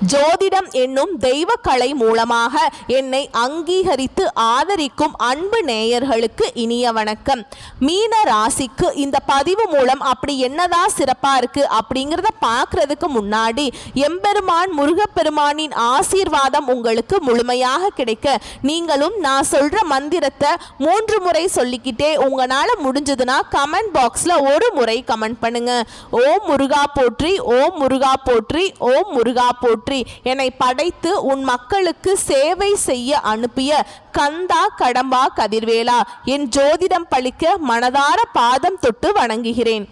ஜோதிடம் என்னும் தெய்வ கலை மூலமாக என்னை அங்கீகரித்து ஆதரிக்கும் அன்பு நேயர்களுக்கு இனிய வணக்கம். மீன ராசிக்கு இந்த பதிவு மூலம் அப்படி என்னதான் சிறப்பா இருக்கு அப்படிங்கிறத பார்க்கறதுக்கு முன்னாடி எம்பெருமான் முருகப்பெருமானின் ஆசீர்வாதம் உங்களுக்கு முழுமையாக கிடைக்க நீங்களும் நான் சொல்ற மந்திரத்தை 3 முறை சொல்லிக்கிட்டே உங்களால முடிஞ்சதுன்னா கமெண்ட் பாக்ஸ்ல ஒரு முறை கமெண்ட் பண்ணுங்க. ஓம் முருகா போற்றி, ஓம் முருகா போற்றி, ஓம் முருகா போற்றி. என்னை படைத்து உன் மக்களுக்கு சேவை செய்ய அனுப்பிய கந்தா கடம்பா கதிர்வேலா, என் ஜோதிடம் பழிக்க மனதார பாதம் தொட்டு வணங்குகிறேன்.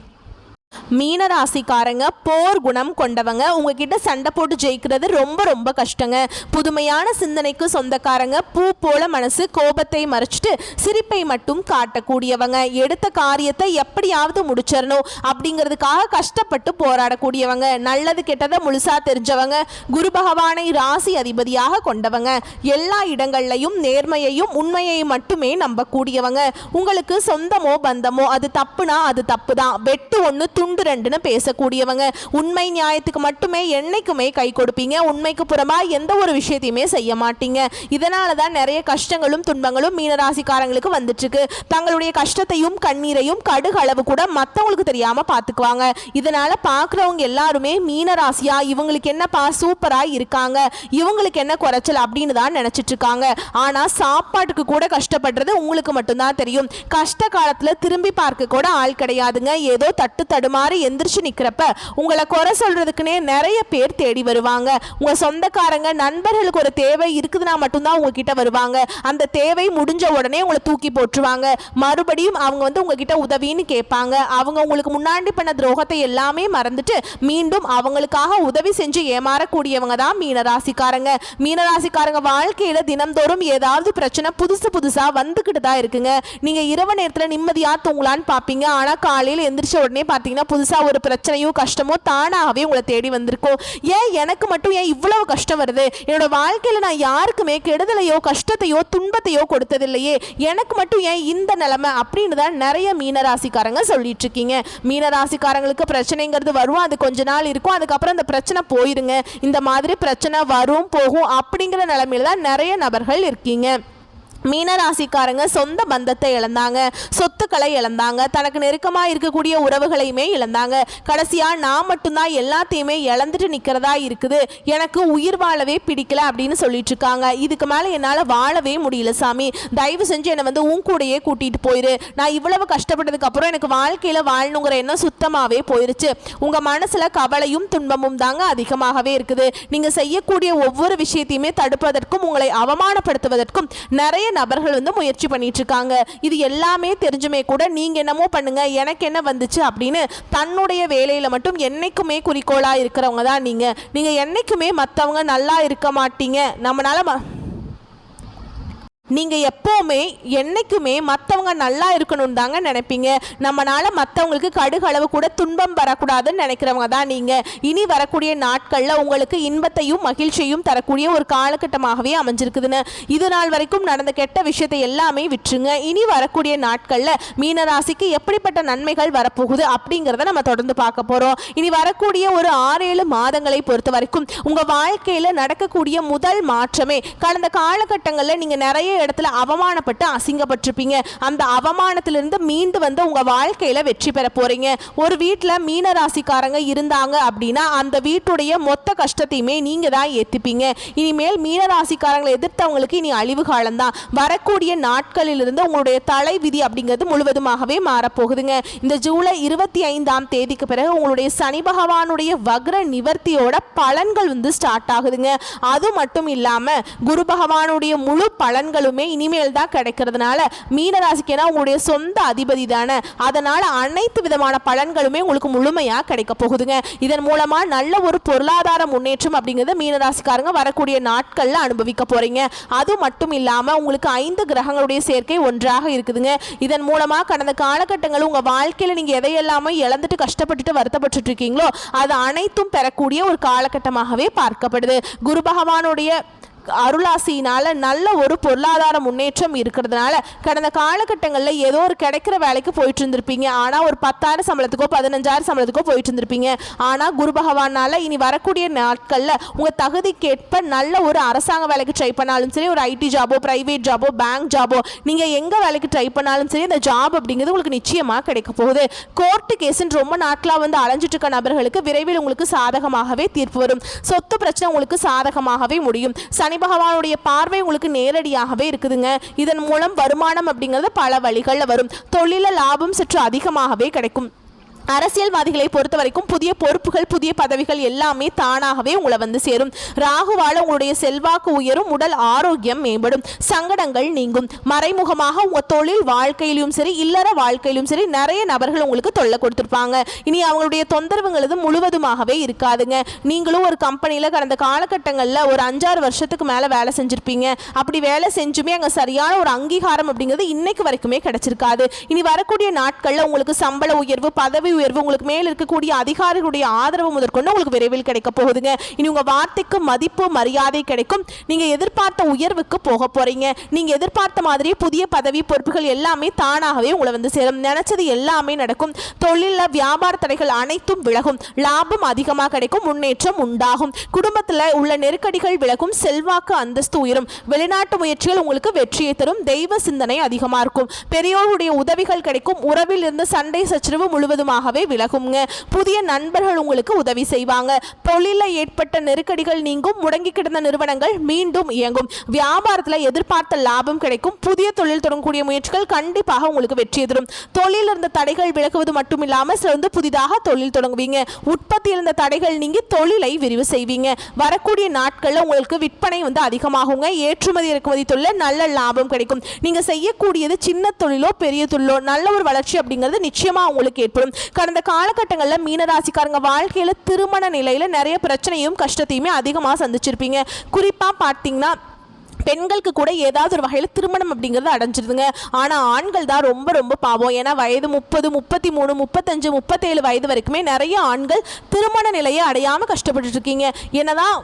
மீனராசிக்காரங்க போர் குணம் கொண்டவங்க. உங்ககிட்ட சண்டை போட்டு ஜெயிக்கிறது ரொம்ப ரொம்ப கஷ்டங்க. புதுமையான சிந்தனைக்கு சொந்தக்காரங்க. பூ போல மனசு, கோபத்தை மறைச்சிட்டு சிரிப்பை மட்டும் காட்டக்கூடியவங்க. எடுத்த காரியத்தை எப்படியாவது முடிச்சிடணும் அப்படிங்கிறதுக்காக கஷ்டப்பட்டு போராடக்கூடியவங்க. நல்லது கெட்டதை முழுசா தெரிஞ்சவங்க. குரு பகவானை ராசி அதிபதியாக கொண்டவங்க. எல்லா இடங்கள்லையும் நேர்மையையும் உண்மையையும் மட்டுமே நம்பக்கூடியவங்க. உங்களுக்கு சொந்தமோ பந்தமோ அது தப்புனா அது தப்பு தான், வெட்டு ஒன்று துண்டு ரெண்டுன்னு பேசக்கூடியவங்க. உண்மை நியாயத்துக்கு மட்டுமே என்னைக்குமே கை கொடுப்பீங்க. உண்மைக்கு புறமா எந்த ஒரு விஷயத்தையுமே செய்ய மாட்டீங்க. இதனால தான் நிறைய கஷ்டங்களும் துன்பங்களும் மீனராசிக்காரங்களுக்கு வந்துட்டு இருக்கு. தங்களுடைய கஷ்டத்தையும் கண்ணீரையும் கடுகு அளவு கூட மற்றவங்களுக்கு தெரியாம பார்த்துக்குவாங்க. இதனால பார்க்குறவங்க எல்லாருமே மீனராசியா இவங்களுக்கு என்னப்பா சூப்பரா இருக்காங்க, இவங்களுக்கு என்ன குறைச்சல் அப்படின்னு தான் நினைச்சிட்டு இருக்காங்க. ஆனா சாப்பாட்டுக்கு கூட கஷ்டப்படுறது உங்களுக்கு மட்டும்தான் தெரியும். கஷ்ட காலத்துல திரும்பி பார்க்க கூட ஆள் கிடையாதுங்க. ஏதோ தட்டு தடுமாறி எந்திரிச்சு நிக்கிறப்ப உங்களை குறை சொல்றதுக்குன்னே நிறைய பேர் தேடி வருவாங்க. உங்க சொந்தக்காரங்க நண்பர்களுக்கு ஒரு தேவை இருக்குதுன்னா மட்டும்தான் உங்ககிட்ட வருவாங்க. அந்த தேவை முடிஞ்ச உடனே உங்களை தூக்கி போட்டுருவாங்க. மறுபடியும் அவங்க உங்ககிட்ட உதவின்னு கேட்பாங்க. அவங்க உங்களுக்கு முன்னாடி பண்ண துரோகத்தை எல்லாமே மறந்துட்டு மீண்டும் அவங்களுக்காக உதவி செஞ்சு ஏமாறக்கூடியவங்க தான் மீனராசிக்காரங்க. மீனராசிக்காரங்க வாழ்க்கையில தினம்தோறும் ஏதாவது பிரச்சனை புதுசா வந்துகிட்டு தான் இருக்குங்க. நீங்க இரவு நேரத்துல நிம்மதியா தூங்கலான்னு பார்ப்பீங்க. ஆனா காலையில் எந்திரிச்ச உடனே பார்த்தீங்கன்னா புதுசா ஒரு பிரச்சனையோ கஷ்டமோ தானாகவே உங்களை தேடி வந்திருக்கும். ஏன் எனக்கு மட்டும் ஏன் இவ்வளவு கஷ்டம் வருது? என்னோட வாழ்க்கையில நான் யாருக்குமே கெடுதலையோ கஷ்டத்தையோ துன்பத்தையோ கொடுத்ததில்லையே, எனக்கு மட்டும் ஏன் இந்த நிலைமை அப்படின்னு தான் நிறைய மீனராசிக்காரங்க சொல்லிட்டு இருக்கீங்க. மீனராசிக்காரங்களுக்கு பிரச்சனைங்கிறது வரும், அது கொஞ்ச நாள் இருக்கும், அதுக்கப்புறம் அந்த பிரச்சனை போயிருங்க. இந்த மாதிரி பிரச்சனை வரும் போகும் அப்படிங்கிற நிலைமையில தான் நிறைய நபர்கள் இருக்கீங்க. மீனராசிக்காரங்க சொந்த பந்தத்தை இழந்தாங்க, சொத்துக்களை இழந்தாங்க, தனக்கு நெருக்கமாக இருக்கக்கூடிய உறவுகளையுமே இழந்தாங்க. கடைசியாக நான் மட்டும்தான் எல்லாத்தையுமே இழந்துட்டு நிற்கிறதா இருக்குது, எனக்கு உயிர் வாழவே பிடிக்கல அப்படின்னு சொல்லிட்டு இருக்காங்க. இதுக்கு மேலே என்னால் வாழவே முடியல சாமி, தயவு செஞ்சு என்னை உன் கூடையே கூட்டிகிட்டு போயிரு. நான் இவ்வளவு கஷ்டப்பட்டதுக்கு அப்புறம் எனக்கு வாழ்க்கையில் வாழணுங்கிற எண்ணம் சுத்தமாகவே போயிருச்சு. உங்கள் மனசில் கவலையும் துன்பமும் தாங்க அதிகமாகவே இருக்குது. நீங்கள் செய்யக்கூடிய ஒவ்வொரு விஷயத்தையுமே தடுப்பதற்கும் உங்களை அவமானப்படுத்துவதற்கும் நிறைய நபர்கள் முயற்சி பண்ணிட்டு இருக்காங்க. இது எல்லாமே தெரிஞ்சுமே கூட நீங்க என்னமோ பண்ணுங்க, எனக்கு என்ன வந்துச்சு அப்படின்னு தன்னுடைய வேலையில மட்டும் என்னைக்குமே குறிக்கோளா இருக்கிறவங்க தான் நீங்க என்னைக்குமே மற்றவங்க நல்லா இருக்க மாட்டீங்க. நம்மளால நீங்கள் எப்போவுமே என்றைக்குமே மற்றவங்க நல்லா இருக்கணும் தாங்க நினைப்பீங்க. நம்மளால் மற்றவங்களுக்கு கடுகளவு கூட துன்பம் வரக்கூடாதுன்னு நினைக்கிறவங்க தான் நீங்கள். இனி வரக்கூடிய நாட்களில் உங்களுக்கு இன்பத்தையும் மகிழ்ச்சியும் தரக்கூடிய ஒரு காலகட்டமாகவே அமைஞ்சிருக்குதுன்னு. இது நாள் வரைக்கும் நடந்த கெட்ட விஷயத்தை எல்லாமே விட்டுருங்க. இனி வரக்கூடிய நாட்களில் மீனராசிக்கு எப்படிப்பட்ட நன்மைகள் வரப்போகுது அப்படிங்கிறத நம்ம தொடர்ந்து பார்க்க போகிறோம். இனி வரக்கூடிய ஒரு 6-7 மாதங்களை பொறுத்த வரைக்கும் உங்கள் வாழ்க்கையில் நடக்கக்கூடிய முதல் மாற்றமே கடந்த காலகட்டங்களில் நீங்கள் நிறைய இடத்துல அவமானப்பட்டு அசிங்கப்பட்டிருப்பீங்க. அந்த அவமானத்திலிருந்து மீண்டு வந்து உங்க வாழ்க்கையில வெற்றி பெற போறீங்க. ஒரு வீட்டுல மீனராசிக்காரங்க இருந்தாங்க அப்படின்னா அந்த வீட்டுடைய மொத்த கஷ்டத்தையுமே நீங்க தான் ஏத்துப்பீங்க. இனிமேல் மீனராசிக்காரங்களை எதிர்த்தவங்களுக்கு இனி அழிவு காலம்தான். வரக்கூடிய நாட்களிலிருந்து உங்களுடைய தலை விதி அப்படிங்கிறது முழுவதுமாகவே மாறப்போகுதுங்க. இந்த ஜூலை 25ஆம் தேதிக்கு பிறகு உங்களுடைய சனி பகவானுடைய வக்ர நிவர்த்தியோட பலன்கள் ஸ்டார்ட் ஆகுதுங்க. அது மட்டும் இல்லாம குரு பகவானுடைய முழு பலன்களும் இனிமேல் தான் கிடைக்கிறதுனால மீனராசிக்கு உங்களுடைய சொந்த அதிபதி தானே, அதனால அனைத்து விதமான பலன்களுமே உங்களுக்கு முழுமையா கிடைக்க போகுதுங்க. இதன் மூலமா நல்ல ஒரு பொருளாதார முன்னேற்றம் அப்படிங்கிறது மீனராசிக்காரங்க வரக்கூடிய நாட்கள்ல அனுபவிக்க போறீங்க. அது மட்டும் இல்லாம உங்களுக்கு 5 கிரகங்களுடைய சேர்க்கை ஒன்றாக இருக்குதுங்க. இதன் மூலமா கடந்த காலகட்டங்கள் உங்க வாழ்க்கையில நீங்க எதையெல்லாமோ இழந்துட்டு கஷ்டப்பட்டுட்டு வருத்தப்பட்டு இருக்கீங்களோ அது அனைத்தும் பெறக்கூடிய ஒரு காலகட்டமாகவே பார்க்கப்படுது. குரு பகவானுடைய அருளாசியினால நல்ல ஒரு பொருளாதார முன்னேற்றம் இருக்கிறதுனால கடந்த காலகட்டங்களில் ஏதோ ஒரு கிடைக்கிற வேலைக்கு போயிட்டு இருந்திருப்பீங்க. ஆனால் ஒரு 10,000 சம்பளத்துக்கோ 15,000 சம்பளத்துக்கோ போயிட்டு இருந்திருப்பீங்க. ஆனால் குரு பகவானால இனி வரக்கூடிய நாட்களில் உங்கள் தகுதிக்கேற்ப நல்ல ஒரு அரசாங்க வேலைக்கு ட்ரை பண்ணாலும் சரி, ஒரு ஐடி ஜாபோ, பிரைவேட் ஜாபோ, பேங்க் ஜாபோ, நீங்கள் எங்கே வேலைக்கு ட்ரை பண்ணாலும் சரி, அந்த ஜாப் அப்படிங்கிறது உங்களுக்கு நிச்சயமாக கிடைக்க போகுது. கோர்ட்டு கேஸுன்னு ரொம்ப நாட்களாக வந்து அலைஞ்சிட்டு இருக்க நபர்களுக்கு விரைவில் உங்களுக்கு சாதகமாகவே தீர்ப்பு வரும். சொத்து பிரச்சனை உங்களுக்கு சாதகமாகவே முடியும். சனி பகவானுடைய பார்வை உங்களுக்கு நேரடியாகவே இருக்குதுங்க. இதன் மூலம் வருமானம் அப்படிங்கிறது பல வழிகளில் வரும். தொழில லாபம் சற்று அதிகமாகவே கிடைக்கும். அரசியல்வாதிகளை பொறுத்த வரைக்கும் புதிய பொறுப்புகள், புதிய பதவிகள் எல்லாமே தானாகவே உங்களை வந்து சேரும். ராகுவால உங்களுடைய செல்வாக்கு உயரும், உடல் ஆரோக்கியம் மேம்படும், சங்கடங்கள் நீங்கும். மறைமுகமாக உங்க தொழில் வாழ்க்கையிலும் சரி, இல்லற வாழ்க்கையிலும் சரி, நிறைய நபர்கள் உங்களுக்கு தொல்லை கொடுத்துருப்பாங்க. இனி அவங்களுடைய தொந்தரவுங்கிறது முழுவதுமாகவே இருக்காதுங்க. நீங்களும் ஒரு கம்பெனியில் கடந்த காலகட்டங்களில் ஒரு 5-6 வருஷத்துக்கு மேலே வேலை செஞ்சுருப்பீங்க. அப்படி வேலை செஞ்சுமே அங்கே சரியான ஒரு அங்கீகாரம் அப்படிங்கிறது இன்னைக்கு வரைக்குமே கிடைச்சிருக்காது. இனி வரக்கூடிய நாட்களில் உங்களுக்கு சம்பள உயர்வு, பதவி உயர்வு, உங்களுக்கு மேல் இருக்கக்கூடிய அதிகாரிகளுடைய ஆதரவு முதற்கொண்டு உங்களுக்கு விரைவில் கிடைக்க போகுதுங்க. இனி உங்க வார்த்தைக்கு மதிப்பு, மரியாதை கிடைக்கும். நீங்க எதிர்பார்த்த உயர்வுக்கு போக போறீங்க. நீங்க எதிர்பார்த்த மாதிரி புதிய பதவி, பொறுப்புகள் எல்லாமே தானாகவே உங்களை வந்து சேரும். நினைச்சது எல்லாமே நடக்கும். தொழில வியாபார தடைகள் அனைத்தும் விலகும். லாபம் அதிகமாக கிடைக்கும். முன்னேற்றம் உண்டாகும். குடும்பத்தில் உள்ள நெருக்கடிகள் விலகும். செல்வாக்கு, அந்தஸ்து உயரும். வெளிநாட்டு முயற்சிகள் உங்களுக்கு வெற்றியை தரும். தெய்வ சிந்தனை அதிகமாக இருக்கும். பெரியோருடைய உதவிகள் கிடைக்கும். உறவில் இருந்து சண்டை சச்சரவு முழுவதுமாக விலகுங்க. புதிய நண்பர்கள் உங்களுக்கு உதவி செய்வாங்க. தொழிலில் ஏற்பட்ட நெருக்கடிகள் நீங்கும். முடங்கி கிடந்த நிறுவனங்கள் மீண்டும் இயங்கும். வியாபாரத்தில் எதிர்பார்த்த லாபம் கிடைக்கும். புதிய தொழில் தொடங்கக்கூடிய முயற்சிகள் கண்டிப்பாக உங்களுக்கு வெற்றி தரும். தொழில் இருந்த தடைகள் விலகுவது மட்டும் இல்லாமல் சிறந்து புதிதாக தொழில் தொடங்குவீங்க. உற்பத்தி இருந்த தடைகள் நீங்கி தொழிலை விரிவு செய்வீங்க. வரக்கூடிய நாட்களில் உங்களுக்கு விற்பனை வந்து அதிகமாகுங்க. ஏற்றுமதி இறக்குமதி தொழில் நல்ல லாபம் கிடைக்கும். நீங்க செய்யக்கூடியது சின்ன தொழிலோ பெரிய தொழிலோ நல்ல ஒரு வளர்ச்சி அப்படிங்கிறது நிச்சயமா உங்களுக்கு ஏற்படும். கடந்த காலகட்டங்களில் மீனராசிக்காரங்க வாழ்க்கையில் திருமண நிலையில் நிறைய பிரச்சனையும் கஷ்டத்தையுமே அதிகமாக சந்திச்சிருப்பீங்க. குறிப்பாக பார்த்தீங்கன்னா பெண்களுக்கு கூட ஏதாவது ஒரு வகையில் திருமணம் அப்படிங்கிறது அடைஞ்சிருதுங்க. ஆனால் ஆண்கள் தான் ரொம்ப ரொம்ப பாவம். ஏன்னா வயது 30, 33, 35, 37 வயது வரைக்குமே நிறைய ஆண்கள் திருமண நிலையை அடையாமல் கஷ்டப்பட்டு இருக்கீங்க. என்னதான்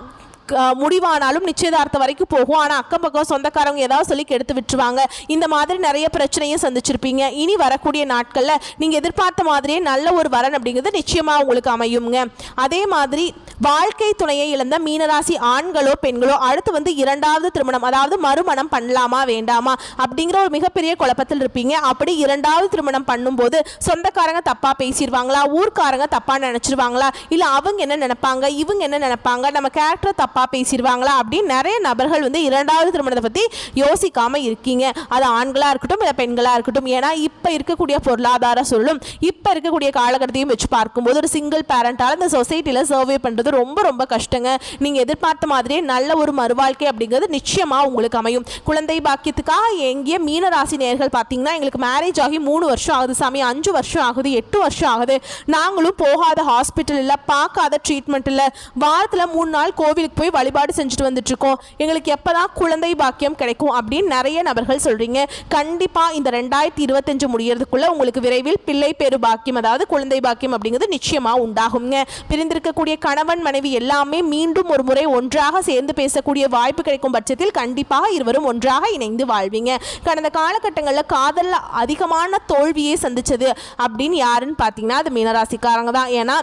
முடிவானாலும் நிச்சயதார்த்தம் வரைக்கும் போகும். ஆனால் அக்கம் பக்கம் சொந்தக்காரங்க ஏதாவது சொல்லி கெடுத்து விட்டுருவாங்க. இந்த மாதிரி நிறைய பிரச்சனையும் சந்திச்சிருப்பீங்க. இனி வரக்கூடிய நாட்களில் நீங்கள் எதிர்பார்த்த மாதிரியே நல்ல ஒரு வரன் அப்படிங்கிறது நிச்சயமாக உங்களுக்கு அமையுங்க. அதே மாதிரி வாழ்க்கை துணையை இழந்த மீனராசி ஆண்களோ பெண்களோ அடுத்து வந்து 2வது திருமணம், அதாவது மறுமணம் பண்ணலாமா வேண்டாமா அப்படிங்கிற ஒரு மிகப்பெரிய குழப்பத்தில் இருப்பீங்க. அப்படி 2வது திருமணம் பண்ணும்போது சொந்தக்காரங்க தப்பா பேசிடுவாங்களா, ஊர்க்காரங்க தப்பா நினைச்சிருவாங்களா, இல்லை அவங்க என்ன நினைப்பாங்க, இவங்க என்ன நினைப்பாங்க, நம்ம கேரக்டர் தப்பா பேசிடுவாங்களா அப்படின்னு நிறைய நபர்கள் வந்து 2வது திருமணத்தை பற்றி யோசிக்காம இருக்கீங்க. அது ஆண்களாக இருக்கட்டும் இல்லை பெண்களாக இருக்கட்டும். ஏன்னா இப்போ இருக்கக்கூடிய பொருளாதார சூழலும் இப்போ இருக்கக்கூடிய காலகட்டத்தையும் வச்சு பார்க்கும்போது ஒரு சிங்கிள் பேரண்டால் இந்த சொசைட்டியில் சர்வே பண்ணுறது ரொம்ப ரொம்ப கஷ்டங்க. நீங்க எதிர்பார்த்த மாதிரியே நல்ல ஒரு மறுவாழ்க்கை அப்படிங்கிறது நிச்சயமா உங்களுக்கு அமையும். குழந்தை பாக்கியத்துக்காக எங்கிய மீனராசி நேயர்கள் பார்த்தீங்கன்னா எங்களுக்கு மேரேஜ் ஆகி 3 வருஷம் ஆகுது சாமி, 5 வருஷம் ஆகுது, 8 வருஷம் ஆகுது, நாங்களும் போகாத ஹாஸ்பிட்டல் இல்லை, பார்க்காத ட்ரீட்மெண்ட் இல்லை, வாரத்தில் 3 நாள் கோவிலுக்கு போய் வழிபாடு செஞ்சுட்டு வந்துட்டு இருக்கோம், எங்களுக்கு எப்பதான் குழந்தை பாக்கியம் கிடைக்கும் அப்படின்னு நிறைய நபர்கள் சொல்றீங்க. கண்டிப்பா இந்த 2025 முடியறதுக்குள்ள உங்களுக்கு விரைவில் பிள்ளை பேரு பாக்கியம், அதாவது குழந்தை பாக்கியம் அப்படிங்கிறது நிச்சயமா உண்டாகுங்க. பிரிந்திருக்கக்கூடிய கணவன் மனைவி எல்லாமே மீண்டும் ஒரு முறை ஒன்றாக சேர்ந்து பேசக்கூடிய வாய்ப்பு கிடைக்கும் பட்சத்தில் கண்டிப்பாக இருவரும் ஒன்றாக இணைந்து வாழ்வீங்க. கடந்த காலகட்டங்களில் காதல்ல அதிகமான தோல்வியை சந்திச்சது அப்படின்னு யாருன்னு பார்த்தீங்கன்னா அது மீனராசிக்காரங்க தான். ஏன்னா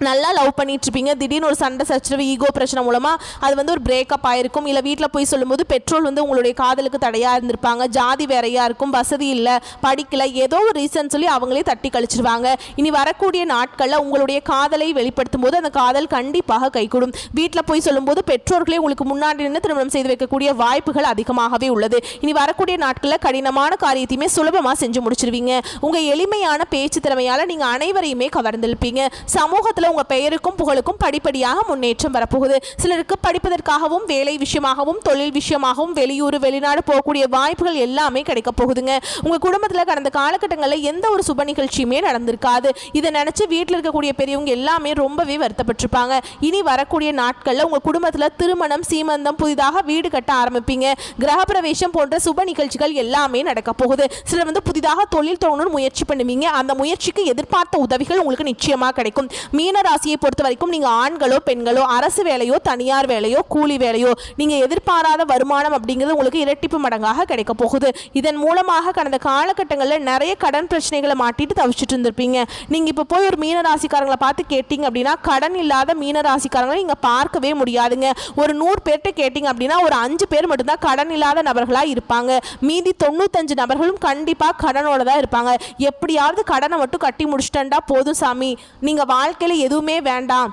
நல்லா லவ் பண்ணிட்டு இருப்பீங்க, திடீர்னு ஒரு சண்டை சச்சரவு, ஈகோ பிரச்சனை மூலமாக அது வந்து ஒரு பிரேக்கப் ஆயிருக்கும். இல்லை வீட்டில் போய் சொல்லும்போது பெட்ரோல் வந்து உங்களுடைய காதலுக்கு தடையாக இருந்திருப்பாங்க, ஜாதி வேறையாக இருக்கும், வசதி இல்லை, படிக்கலை, ஏதோ ஒரு ரீசன் சொல்லி அவங்களே தட்டி கழிச்சிருவாங்க. இனி வரக்கூடிய நாட்களில் உங்களுடைய காதலை வெளிப்படுத்தும் போது அந்த காதல் கண்டிப்பாக கைகூடும். வீட்டில் போய் சொல்லும்போது பெற்றோர்களே உங்களுக்கு முன்னாடி நின்று திருமணம் செய்து வைக்கக்கூடிய வாய்ப்புகள் அதிகமாகவே உள்ளது. இனி வரக்கூடிய நாட்களில் கடினமான காரியத்தையுமே சுலபமாக செஞ்சு முடிச்சிருவீங்க. உங்கள் எளிமையான பேச்சு திறமையால் நீங்கள் அனைவரையுமே கவர்ந்திருப்பீங்க. சமூகத்தில் உங்க பெயருக்கும் புகழுக்கும் படிப்படியாக முன்னேற்றம் வரப்போகுது. சிலருக்கு படிப்பதற்காகவும் வேலை விஷயமாகவும் தொழில் விஷயமாகவும் வெளியூர் வெளிநாடு போகக்கூடிய வாய்ப்புகள் எல்லாமே கிடைக்க போகுதுங்க. உங்க குடும்பத்தில் கடந்த காலகட்டங்களில் எந்த ஒரு சுப நிகழ்ச்சியுமே நடந்திருக்காது. இதை நினைச்சு வீட்டில் இருக்கக்கூடிய பெரியவங்க எல்லாமே ரொம்பவே வருத்தப்பட்டிருப்பாங்க. இனி வரக்கூடிய நாட்களில் உங்க குடும்பத்தில் திருமணம், சீமந்தம், புதிதாக வீடு கட்ட ஆரம்பிப்பீங்க. கிரகப்பிரவேசம் போன்ற சுப நிகழ்ச்சிகள் எல்லாமே நடக்க போகுது. சிலர் வந்து புதிதாக தொழில் தொடங்கணும்னு முயற்சி பண்ணுவீங்க. அந்த முயற்சிக்கு எதிர்பார்த்த உதவிகள் உங்களுக்கு நிச்சயமாக கிடைக்கும். மீனராசியை பொறுத்த வரைக்கும் நீங்க ஆண்களோ பெண்களோ அரசு வேலையோ தனியார் வேலையோ கூலி வேலையோ நீங்க எதிர்பாராத வருமானம் அப்படிங்கிறது உங்களுக்கு இரட்டிப்பு மடங்காக கிடைக்க போகுது. இதன் மூலமாக கடந்த காலகட்டங்களில் நிறைய கடன் பிரச்சனைகளை மாட்டிட்டு தவிச்சிட்டு இருந்திருப்பீங்க. நீங்க இப்ப போய் ஒரு மீனராசிக்காரங்களை பார்த்து கேட்டீங்க அப்படின்னா கடன் இல்லாத மீனராசிக்காரங்களை நீங்க பார்க்கவே முடியாதுங்க. ஒரு 100 பேர்கிட்ட கேட்டீங்க அப்படின்னா ஒரு 5 பேர் மட்டும்தான் கடன் இல்லாத நபர்களா இருப்பாங்க. மீதி 95 நபர்களும் கண்டிப்பா கடனோட தான் இருப்பாங்க. எப்படியாவது கடனை மட்டும் கட்டி முடிச்சிட்டா போதும் சாமி, நீங்க வாழ்க்கையில எதுவுமே வேண்டாம்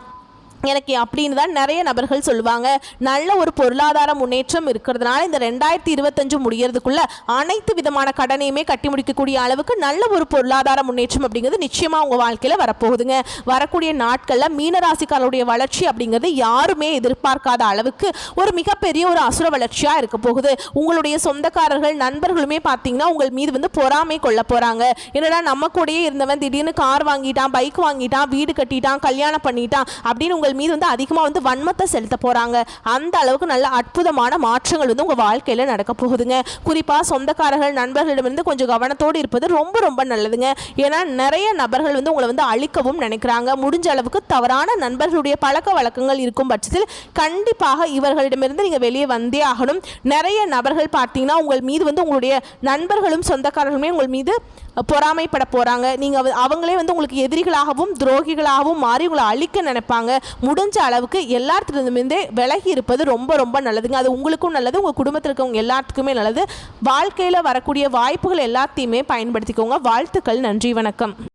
எனக்கு அப்படின்னு தான் நிறைய நபர்கள் சொல்லுவாங்க. நல்ல ஒரு பொருளாதார முன்னேற்றம் இருக்கிறதுனால இந்த 2025 முடியறதுக்குள்ள அனைத்து விதமான கடனையுமே கட்டி முடிக்கக்கூடிய அளவுக்கு நல்ல ஒரு பொருளாதார முன்னேற்றம் அப்படிங்கிறது நிச்சயமா உங்க வாழ்க்கையில வரப்போகுதுங்க. வரக்கூடிய நாட்கள்ல மீனராசிக்காரருடைய வளர்ச்சி அப்படிங்கிறது யாருமே எதிர்பார்க்காத அளவுக்கு ஒரு மிகப்பெரிய ஒரு அசுர வளர்ச்சியா இருக்க போகுது. உங்களுடைய சொந்தக்காரர்கள் நண்பர்களுமே பார்த்தீங்கன்னா உங்கள் மீது பொறாமை கொள்ள போறாங்க. என்னடா நம்ம கூடயே இருந்தவன் திடீர்னு கார் வாங்கிட்டான், பைக் வாங்கிட்டான், வீடு கட்டிட்டான், கல்யாணம் பண்ணிட்டான் அப்படின்னு உங்கள் மீது அதிகமாக வன்மத்தை செலுத்த போறாங்க. அந்த அளவுக்கு நல்ல அற்புதமான மாற்றங்கள் உங்க வாழ்க்கையில நடக்க போகுதுங்க. குறிப்பா சொந்தக்காரர்கள் நண்பர்களிடமிருந்து கொஞ்சம் கவனத்தோடு இருப்பது ரொம்ப ரொம்ப நல்லதுங்க. ஏன்னா நிறைய நபர்கள் உங்களை அழிக்கவும் நினைக்கிறாங்க. முடிஞ்ச அளவுக்கு தவறான நண்பர்களுடைய பழக்க வழக்கங்கள் இருக்கும் பட்சத்தில் கண்டிப்பாக இவர்களிடமிருந்து நீங்க வெளியே வந்தே ஆகணும். நிறைய நபர்கள் பார்த்தீங்கன்னா உங்கள் மீது உங்களுடைய நண்பர்களும் சொந்தக்காரர்களுமே உங்கள் மீது பொறாமைப்பட போறாங்க. நீங்க அவங்களே உங்களுக்கு எதிரிகளாகவும் துரோகிகளாகவும் மாறி உங்களை அழிக்க நினைப்பாங்க. முடிஞ்ச அளவுக்கு எல்லாத்திலிருந்துமே விலகி இருப்பது ரொம்ப ரொம்ப நல்லதுங்க. அது உங்களுக்கும் நல்லது, உங்க குடும்பத்தில் இருக்கவங்க எல்லாத்துக்குமே நல்லது. வாழ்க்கையில வரக்கூடிய வாய்ப்புகள் எல்லாத்தையுமே பயன்படுத்திக்கோங்க. வாழ்த்துக்கள். நன்றி, வணக்கம்.